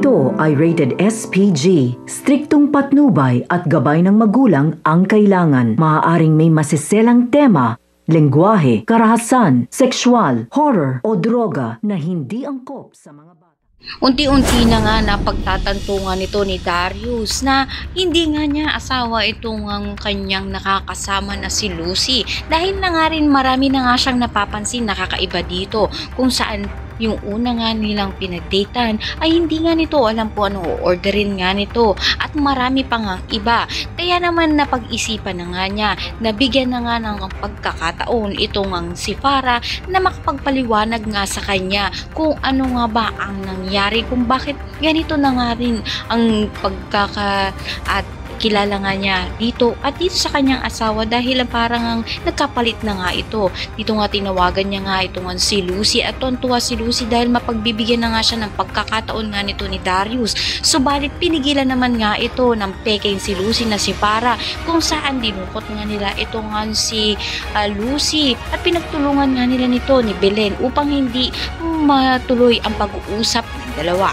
Ito ay rated SPG. Striktong patnubay at gabay ng magulang ang kailangan. Maaaring may masiselang tema, lengguwahe, karahasan, sexual, horror o droga na hindi angkop sa mga bata. Unti-unti na nga napagtatantungan nito ni Darius na hindi nga niya asawa itong ang kanyang nakakasama na si Lucy. Dahil na nga rin marami na nga siyang napapansin na kakaiba dito kung saan yung una nga nilang pinagdatean ay hindi nga nito alam po ano orderin nga nito at marami pa nga iba. Kaya naman napag-isipan na nga niya, nabigyan na nga ng pagkakataon itong ang si Farah na makapagpaliwanag nga sa kanya kung ano nga ba ang nangyari, kung bakit ganito na nga rin ang at kilala nga niya dito at dito sa kanyang asawa dahil parang ang nagkapalit na nga ito. Dito nga tinawagan niya nga itong si Lucy at tontuwa si Lucy dahil mapagbibigyan na nga siya ng pagkakataon nga nito ni Darius. Subalit pinigilan naman nga ito ng peking si Lucy na si Farah kung saan dinukot nga nila ito nga si Lucy at pinagtulungan nga nila nito ni Belen upang hindi matuloy ang pag-uusap ng dalawa.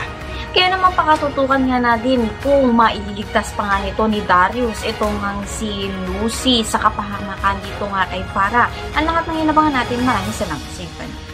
Kaya naman pakatutukan nga natin kung mailigtas pa nga nito ni Darius itong si Lucy sa kapahamakan dito nga kay Farah. Ang lahat ng inabangan natin, maraming salamat sa inyo.